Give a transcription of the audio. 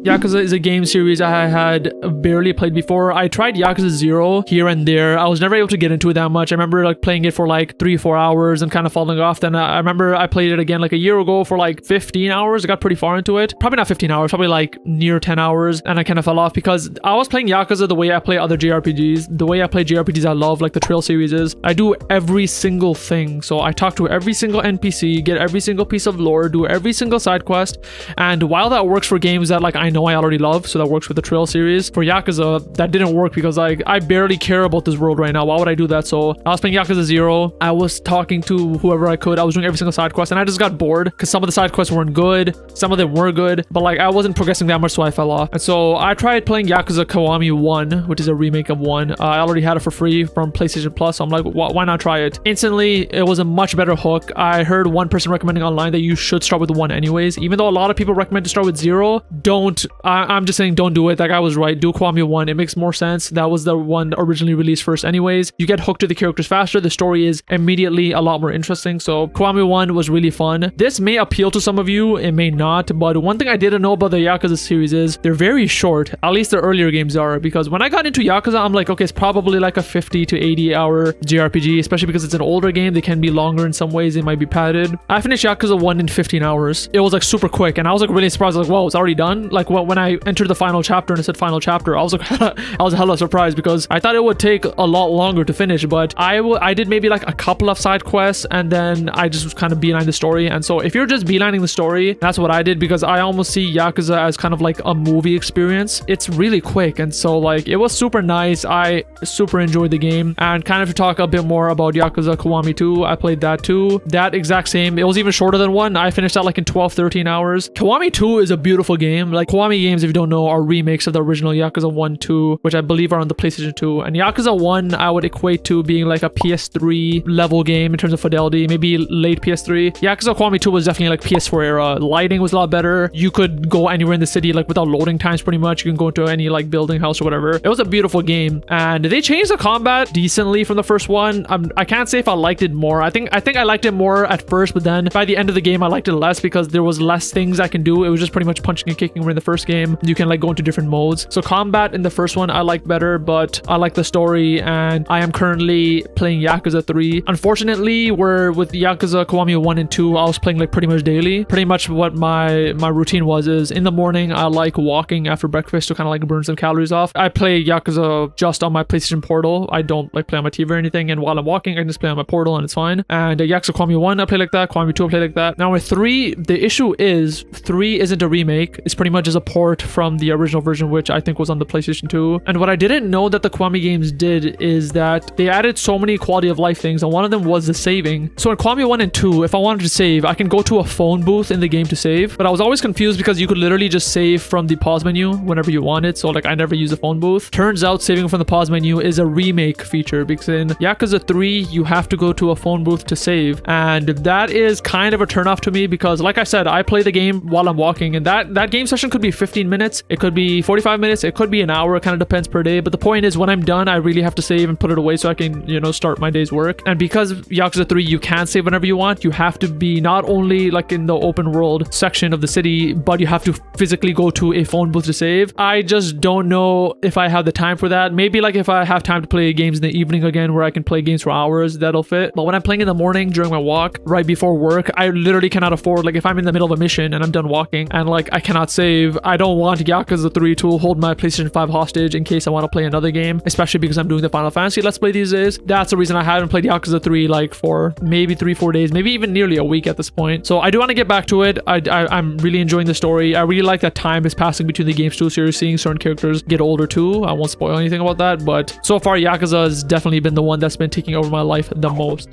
Yakuza is a game series I had barely played before. I tried Yakuza 0 here and there. I was never able to get into it that much. I remember like playing it for like 3-4 hours and kind of falling off. Then I remember I played it again like a year ago for like 15 hours. I got pretty far into it. Probably not 15 hours, probably like near 10 hours. And I kind of fell off because I was playing Yakuza the way I play other JRPGs. The way I play JRPGs I love, like the Trail series, is I do every single thing. So I talk to every single NPC, get every single piece of lore, do every single side quest. And while that works for games that like I know I already love, so that works with the Trail series, for Yakuza that didn't work because like I barely care about this world right now. Why would I do that? So I was playing Yakuza 0. I was talking to whoever I could. I was doing every single side quest and I just got bored because some of the side quests weren't good, some of them were good, but like I wasn't progressing that much, so I fell off. And so I tried playing Yakuza Kiwami 1, which is a remake of 1. I already had it for free from PlayStation Plus, so I'm like, why not try it? Instantly, it was a much better hook. I heard one person recommending online that you should start with 1 anyways, even though a lot of people recommend to start with 0. Don't. I'm just saying don't do it. That guy was right. Do Kiwami 1. It makes more sense. That was the one originally released first anyways. You get hooked to the characters faster. The story is immediately a lot more interesting. So Kiwami 1 was really fun. This may appeal to some of you, it may not, but one thing I didn't know about the Yakuza series is they're very short. At least the earlier games are, because when I got into Yakuza, I'm like, okay, it's probably like a 50 to 80 hour JRPG, especially because it's an older game. They can be longer in some ways. They might be padded. I finished Yakuza 1 in 15 hours. It was like super quick, and I was like really surprised. Like, whoa, it's already done? Like when I entered the final chapter and it said final chapter, I was like, I was hella surprised because I thought it would take a lot longer to finish, but I did maybe like a couple of side quests and then I just was kind of beeline the story. And so if you're just beelining the story, that's what I did, because I almost see Yakuza as kind of like a movie experience. It's really quick, and so like it was super nice. I super enjoyed the game. And kind of to talk a bit more about Yakuza Kiwami 2, I played that too. That exact same. It was even shorter than 1. I finished that like in 12-13 hours. Kiwami 2 is a beautiful game. Like Kiwami games, if you don't know, are remakes of the original Yakuza 1, 2, which I believe are on the PlayStation 2. And Yakuza 1 I would equate to being like a PS3 level game in terms of fidelity, maybe late PS3. Yakuza Kiwami 2 was definitely like PS4 era. Lighting was a lot better. You could go anywhere in the city like without loading times pretty much. You can go into any like building, house, or whatever. It was a beautiful game, and they changed the combat decently from the first one. I can't say if I liked it more. I think I liked it more at first, but then by the end of the game I liked it less because there was less things I can do. It was just pretty much punching and kicking. Where in the first game you can like go into different modes. So combat in the first one I liked better, but I like the story, and I am currently playing Yakuza 3. Unfortunately, we're with Yakuza Kiwami 1 and 2, I was playing like pretty much daily. Pretty much what my routine was is in the morning I like walking after breakfast to kind of like burn some calories off. I play Yakuza just on my PlayStation Portal. I don't like play on my TV or anything, and while I'm walking I can just play on my Portal and it's fine. And Yakuza Kiwami 1 I play like that, Kiwami 2 I play like that. Now with 3, the issue is 3 isn't a remake. It's pretty much just a port from the original version, which I think was on the PlayStation 2. And what I didn't know that the Kiwami games did is that they added so many quality of life things, and one of them was the saving. So in Kiwami 1 and 2, if I wanted to save, I can go to a phone booth in the game to save, but I was always confused because you could literally just save from the pause menu whenever you wanted. So like I never use a phone booth. Turns out saving from the pause menu is a remake feature, because in Yakuza 3 you have to go to a phone booth to save, and that is kind of a turnoff to me because like I said, I play the game while I'm walking, and that game session could be 15 minutes, it could be 45 minutes, it could be an hour. It kind of depends per day, but the point is when I'm done I really have to save and put it away so I can, you know, start my day's work. And because Yakuza 3 you can save whenever you want, you have to be not only like in the open world section of the city, but you have to physically go to a phone booth to save. I just don't know if I have the time for that. Maybe like if I have time to play games in the evening again where I can play games for hours, that'll fit. But when I'm playing in the morning during my walk right before work, I literally cannot afford, like if I'm in the middle of a mission and I'm done walking and like I cannot save, I don't want Yakuza 3 to hold my PlayStation 5 hostage in case I want to play another game, especially because I'm doing the Final Fantasy Let's Play these days. That's the reason I haven't played Yakuza 3 like for maybe 3-4 days, maybe even nearly a week at this point. So I do want to get back to it. I'm really enjoying the story. I really like that time is passing between the games too, so you're seeing certain characters get older too. I won't spoil anything about that, but so far Yakuza has definitely been the one that's been taking over my life the most.